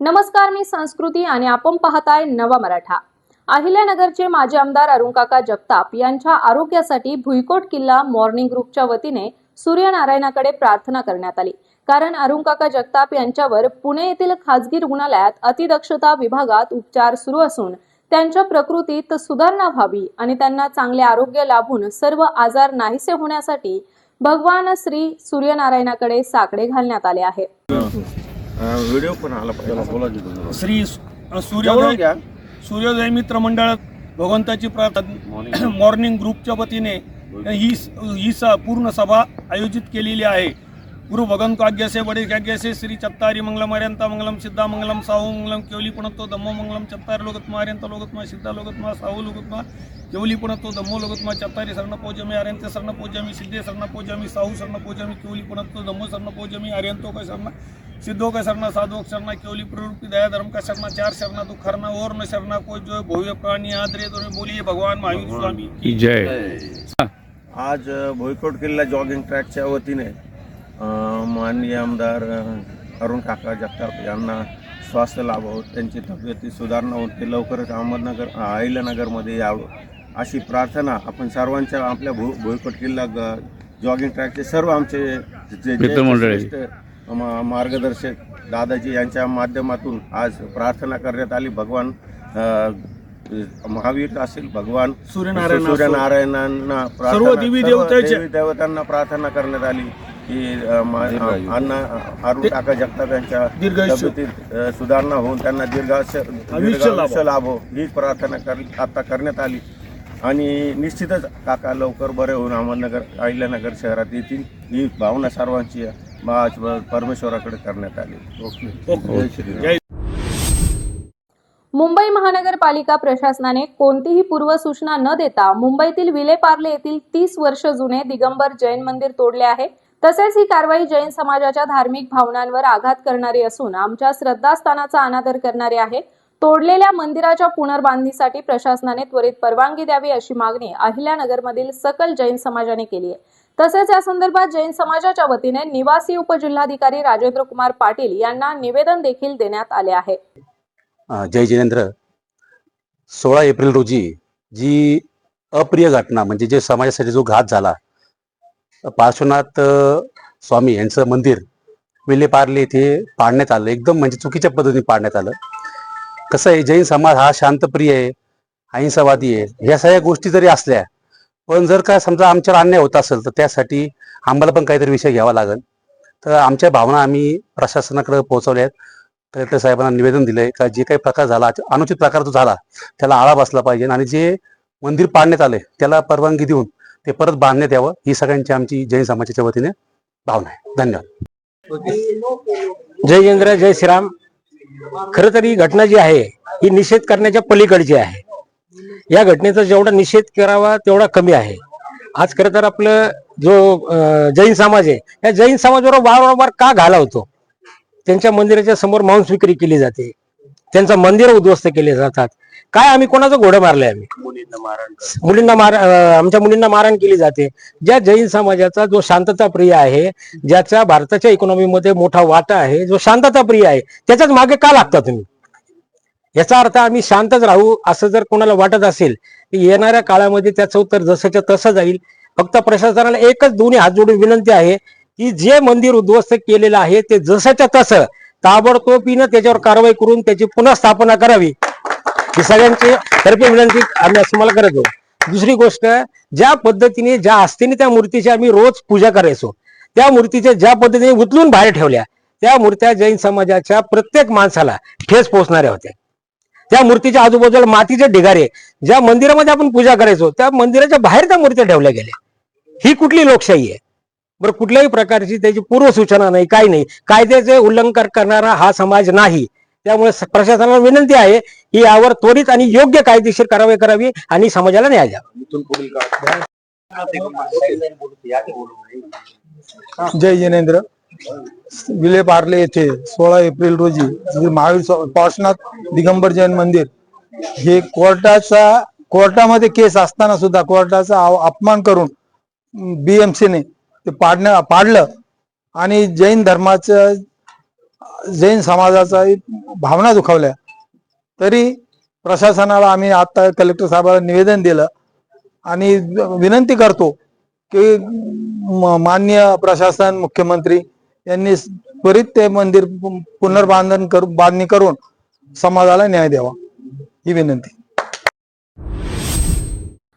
नमस्कार, मी संस्कृती आणि आपण पाहताय नवा मराठा। अहिल्यानगरचे माजी आमदार अरुणकाका जगताप यांच्या आरोग्यासाठी भुईकोट किल्ला मॉर्निंग ग्रुपच्या वतीने सूर्यनारायणाकडे प्रार्थना करण्यात आली। कारण अरुणकाका जगताप यांच्यावर पुणे येथील खासगी रुग्णालयात अतिदक्षता विभागात उपचार सुरू असून त्यांच्या प्रकृतीत सुधारणा व्हावी आणि त्यांना चांगले आरोग्य लाभून सर्व आजार नाहीसे होण्यासाठी भगवान श्री सूर्यनारायणाकडे साकडे घालण्यात आले आहे। व्हिडिओ पण आला पाहिजे। श्री सूर्योदय मित्र मंडळ भगवंताची प्रार्थना मॉर्निंग ग्रुपच्या वतीने ही पूर्ण सभा आयोजित केलेली आहे। गुरु भगवंत आज्ञासे बडे आज्ञासे श्री चत्तारी मंगलम अर्यंता मंगलम सिद्धा मंगलम साहू मंगलम केवली पुणतो धम्मो मंगलम चत्तारी लोगत्मा अर्यंता लोगत्मा सिद्धा लोगत्मा साहू लोगत्मा केवली पुणतो धम्मो लोगत्मा चत्तारी शरण पूजमी अर्यंते शरण पूजमी सिद्धे शरण पूजमी साहू शरण पूजमी केवली पुणतो धम्मो शरण पूजमी अर्यंतो का शरण सिद्धों का शरणा साधुओं का शरणा केवली प्रवृत्ति दया धर्म का शरणा चार शरणा दुख हरना और न शरणा कोई जो भव्य प्राणी आदरे तो बोलिए भगवान महावीर स्वामी की जय। आज भुईकोट किल्ला जॉगिंग ट्रॅकच्या वतीने माननीय आमदार अरुणकाका जगताप यांना स्वास्थ्य लाभावं, त्यांची तब्येती सुधारणा होऊन ते लवकरच अहिल्यानगरमध्ये यावं अशी प्रार्थना आपण सर्वांच्या आपल्या भुईकोट किल्ला जॉगिंग ट्रॅकचे सर्व आमचे मार्गदर्शक दादाजी यांच्या माध्यमातून आज प्रार्थना करण्यात आली। भगवान महावीर असेल, भगवान सूर्यनारायणांना सर्व देवी देवतांना प्रार्थना करण्यात आली की अरुणकाका जगताप यांच्या तब्येतीत सुधारणा होऊन त्यांना दीर्घायुष्य लाभो ही प्रार्थना आता करण्यात आली आणि निश्चितच काका लवकर बरे होऊन अहिल्यानगर शहरात येतील ही भावना सर्वांची परमेश्वराकडे करण्यात आली। मुंबई महानगरपालिका प्रशासनाने कोणतीही पूर्वसूचना न देता मुंबईतील विलेपार्ले येथील 30 वर्ष जुने दिगंबर जैन मंदिर तोडले आहे। तसेच ही कारवाई जैन समाजाच्या धार्मिक भावनांवर आघात करणारी असून आमच्या श्रद्धास्थानाचा अनादर करणारी आहे। तोडलेल्या मंदिराच्या पुनर्बांधणीसाठी प्रशासनाने त्वरित परवानगी द्यावी अशी मागणी अहिल्यानगरमधील सकल जैन समाजाने केली आहे। तसेच या संदर्भात जैन समाजाच्या वतीने निवासी उपजिल्हाधिकारी राजेंद्र कुमार पाटील यांना निवेदन देखील देण्यात आले आहे। जय जिनेंद्र, 16 एप्रिल रोजी जी अप्रिय घटना म्हणजे जे समाजासाठी जो घात झाला, पार्श्वनाथ स्वामी यांचं मंदिर विलेपार्ले येथे पाडण्यात आलं, एकदम म्हणजे चुकीच्या पद्धतीने पाडण्यात आलं। कसं आहे, जैन समाज हा शांतप्रिय आहे, अहिंसावादी आहे, ह्या सगळ्या गोष्टी जरी असल्या पण जर का समजा आमच्यावर अन्याय होत असेल तर त्यासाठी आम्हाला पण काहीतरी विषय घ्यावा लागेल। तर आमच्या भावना आम्ही प्रशासनाकडे पोहोचवल्या आहेत। कलेक्टर साहेबांना निवेदन दिलंय का जे काही प्रकार झाला, अनुचित प्रकार जो झाला त्याला आळा बसला पाहिजे आणि जे मंदिर पाडण्यात आले त्याला परवानगी देऊन ते परत बांधण्यात यावं ही सगळ्यांची आमची जैन समाजाच्या वतीने भावना आहे। धन्यवाद। जय जिनेंद्र, जय श्रीराम। खरं तर ही घटना जी आहे ही निषेध करण्याच्या पलीकडची आहे। या घटनेचा जेवढा निषेध करावा तेवढा कमी आहे। आज खरं तर आपलं जो जैन समाज आहे या जैन समाजावर वारंवार का घालावतो? त्यांच्या मंदिराच्या समोर मांस विक्री केली जाते, त्यांचं मंदिर उद्ध्वस्त केले जातात। काय आम्ही कोणाचं घोडं मारलंय? आम्ही आमच्या मुलींना मारहाण केली जाते। ज्या जैन समाजाचा जो शांतता प्रिय आहे, ज्याचा भारताच्या इकॉनॉमीमध्ये मोठा वाटा आहे, जो शांतता प्रिय आहे, त्याच्याच मागे का लागता तुम्ही? याचा अर्थ आम्ही शांतच राहू असं जर कोणाला वाटत असेल की येणाऱ्या काळामध्ये त्याचं उत्तर जसंच्या तसं जाईल। फक्त प्रशासनाला एकच दोन्ही हात जोडून विनंती आहे की जे मंदिर उद्ध्वस्त केलेलं आहे ते जसंच्या तसं ताबडतोबीनं त्याच्यावर कारवाई करून त्याची पुन्हा स्थापना करावी ही सगळ्यांची तर्फे विनंती आम्ही असं मला करतो। दुसरी गोष्ट, ज्या पद्धतीने ज्या आस्थेने त्या मूर्तीची आम्ही रोज पूजा करायचो, त्या मूर्तीच्या ज्या पद्धतीने उचलून बाहेर ठेवल्या त्या मूर्त्या जैन समाजाच्या प्रत्येक माणसाला ठेच पोहोचणाऱ्या होत्या। त्या मूर्तीच्या आजूबाजूला मातीचे ढिगारे, ज्या मंदिरामध्ये आपण पूजा करायचो त्या मंदिराच्या बाहेर त्या मूर्त्या ठेवल्या गेल्या। ही कुठली लोकशाही आहे? बरं, कुठल्याही प्रकारची त्याची पूर्वसूचना नाही, काही नाही, कायद्याचे उल्लंघन करणारा हा समाज नाही। त्यामुळे प्रशासनाला विनंती आहे की यावर त्वरित आणि योग्य कायदेशीर कारवाई करावी आणि समाजाला न्याय द्यावा। जय जिनेंद्र, विलेपार्ले येथे 16 एप्रिल रोजी महावीर पार्श्वनाथ दिगंबर जैन मंदिर हे कोर्टामध्ये केस असताना सुद्धा कोर्टाचा अपमान करून बीएमसीने ते पाडलं आणि जैन धर्माचं जैन समाजाचा भावना दुखावल्या, तरी प्रशासनाला आम्ही आता कलेक्टर साहेबांना निवेदन दिलं आणि विनंती करतो की माननीय प्रशासन, मुख्यमंत्री यांनी त्वरित ते मंदिर बांधणी करून समाजाला न्याय द्यावा, ही विनंती.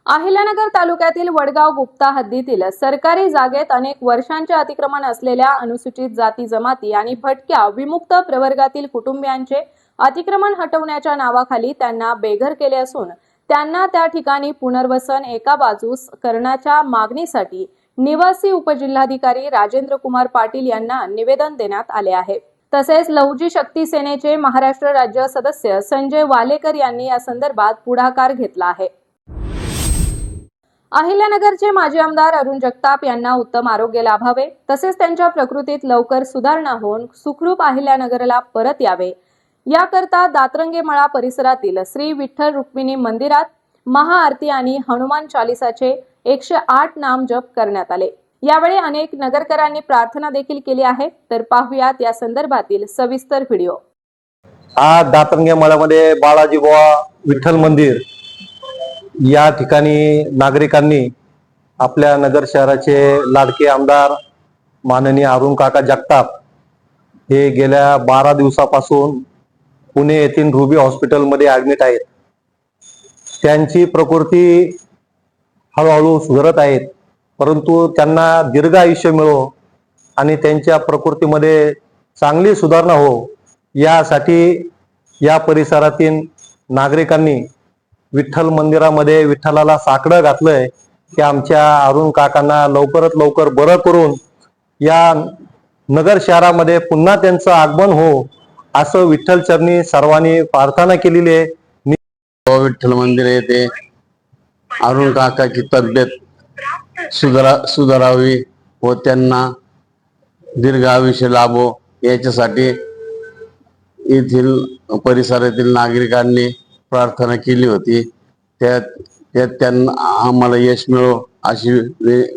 अहिल्यानगर तालुक्यातील वडगाव गुप्ता हद्दीतील सरकारी जागेत अनेक वर्षांचे अतिक्रमण असलेल्या अनुसूचित जाती जमाती आणि भटक्या विमुक्त प्रवर्गातील कुटुंबियांचे अतिक्रमण हटवण्याच्या नावाखाली त्यांना बेघर केले असून त्यांना त्या ठिकाणी पुनर्वसन एका बाजूस करण्याच्या मागणीसाठी निवासी उपजिल्हाधिकारी राजेंद्र कुमार पाटील यांना निवेदन देण्यात आले आहे. तसेच लहुजी शक्ती सेनेचे महाराष्ट्र राज्य सदस्य संजय वालेकर यांनी या संदर्भात पुढाकार घेतला आहे. अहिल्यानगरचे माजी आमदार अरुण जगताप यांना उत्तम आरोग्य लाभावे तसेच त्यांच्या प्रकृतीत लवकर सुधारणा होऊन सुखरूप अहिल्यानगरला परत यावे याकरता दातरंगे मळा परिसरातील श्री विठ्ठल रुक्मिणी मंदिरात महाआरती आणि हनुमान चालीसाचे 108 नाम जप करण्यात आले. यावेळी अनेक नगरकरांनी प्रार्थना देखील केली आहे. तर पाहुयात या संदर्भातील सविस्तर व्हिडिओ. आज दातरंगे मळ्यामध्ये बाळाजी बुवा विठ्ठल मंदिर या ठिकाणी नागरिकांनी आपल्या नगर शहराचे लाडके आमदार माननीय अरुण काका जगताप हे गेल्या 12 दिवसापासून पुणे येथील रुबी हॉस्पिटलमध्ये ऍडमिट आहेत. त्यांची प्रकृती हळूहळू सुधारत आहेत, परंतु त्यांना दीर्घ आयुष्य मिळो आणि त्यांच्या प्रकृतीमध्ये चांगली सुधारणा हो यासाठी या परिसरातील नागरिकांनी विठ्ठल मंदिरामध्ये विठ्ठलाला साकडं घातलंय की आमच्या अरुण काकांना लवकरात लवकर बरं करून या नगर शहरामध्ये पुन्हा त्यांचं आगमन हो असं विठ्ठल चरणी सर्वांनी प्रार्थना केलेली आहे. विठ्ठल मंदिर येथे अरुण काकाची तब्येत सुधारावी व त्यांना दीर्घ आयुष्य लाभो याच्यासाठी येथील परिसरातील नागरिकांनी प्रार्थना केली होती. त्यात त्यांना आम्हाला यश मिळो अशी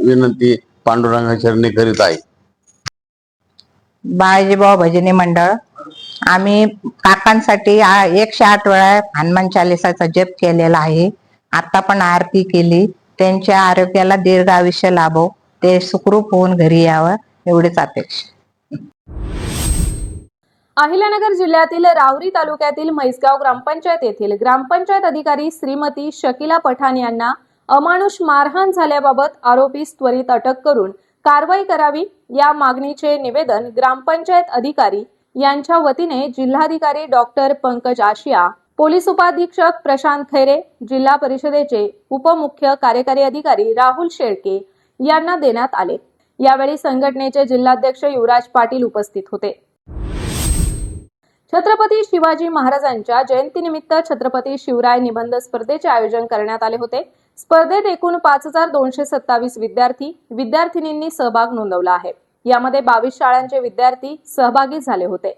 विनंती पांडुरंगा चरणी करीत आहे. बाळाजीभाऊ भजनी मंडळ आम्ही काकांसाठी 108 वेळा हनुमान चालीसाचा जप केलेला आहे. आता पण आरती केली. त्यांच्या आरोग्याला दीर्घ आयुष्य लाभो, ते सुखरूप होऊन घरी यावं एवढीच अपेक्षा. अहिल्यानगर जिल्ह्यातील राहुरी तालुक्यातील म्हैसगाव ग्रामपंचायत येथील ग्रामपंचायत अधिकारी श्रीमती शकिला पठाण यांना अमानुष मारहाण झाल्याबाबत आरोपीस त्वरित अटक करून कारवाई करावी या मागणीचे निवेदन ग्रामपंचायत अधिकारी यांच्या वतीने जिल्हाधिकारी डॉक्टर पंकज आशिया, पोलीस उपाधीक्षक प्रशांत खैरे, जिल्हा परिषदेचे उपमुख्य कार्यकारी अधिकारी राहुल शेळके यांना देण्यात आले. यावेळी संघटनेचे जिल्हाध्यक्ष युवराज पाटील उपस्थित होते. छत्रपती शिवाजी महाराजांच्या जयंतीनिमित्त छत्रपती शिवराय निबंध स्पर्धेचे आयोजन करण्यात आले होते. स्पर्धेत एकूण 5227 विद्यार्थिनींनी सहभाग नोंदवला आहे. यामध्ये 22 शाळांचे विद्यार्थी सहभागी झाले होते.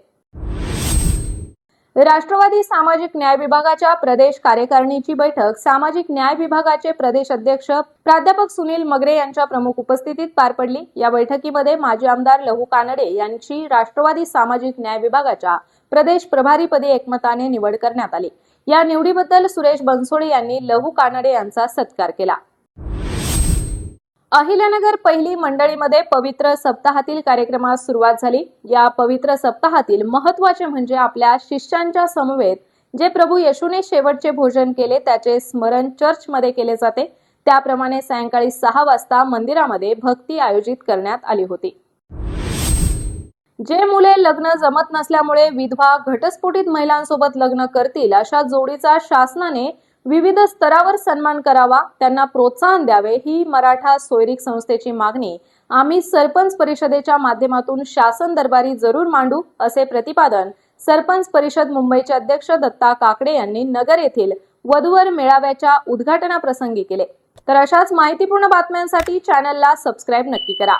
राष्ट्रवादी सामाजिक न्याय विभागाच्या प्रदेश कार्यकारिणीची बैठक सामाजिक न्याय विभागाचे प्रदेश अध्यक्ष प्राध्यापक सुनील मगरे यांच्या प्रमुख उपस्थितीत पार पडली. या बैठकीमध्ये माजी आमदार लहू कानडे यांची राष्ट्रवादी सामाजिक न्याय विभागाच्या प्रदेश प्रभारीपदी एकमताने निवड करण्यात आली. या निवडीबद्दल सुरेश बनसोडे यांनी लहू कानडे यांचा सत्कार केला. अहिल्यानगर पहिली मंडळीमध्ये पवित्र सप्ताहातील कार्यक्रमास सुरुवात झाली. या पवित्र सप्ताहातील महत्त्वाचे म्हणजे आपल्या शिष्यांच्या समवेत जे प्रभू येशूने शेवटचे भोजन केले त्याचे स्मरण चर्चमध्ये केले जाते. त्याप्रमाणे सायंकाळी 6 वाजता मंदिरामध्ये भक्ती आयोजित करण्यात आली होती. जे मुले लग्न जमत नसल्यामुळे विधवा घटस्फोटित महिलांसोबत लग्न करतील अशा जोडीचा शासनाने विविध स्तरावर सन्मान करावा, त्यांना प्रोत्साहन द्यावे ही मराठा सोयरीक संस्थेची मागणी आम्ही सरपंच परिषदेच्या माध्यमातून शासन दरबारी जरूर मांडू असे प्रतिपादन सरपंच परिषद मुंबईचे अध्यक्ष दत्ता काकडे यांनी नगर येथील वधूवर मेळाव्याच्या उद्घाटनाप्रसंगी केले. तर अशाच माहितीपूर्ण बातम्यांसाठी चॅनलला सबस्क्राईब नक्की करा.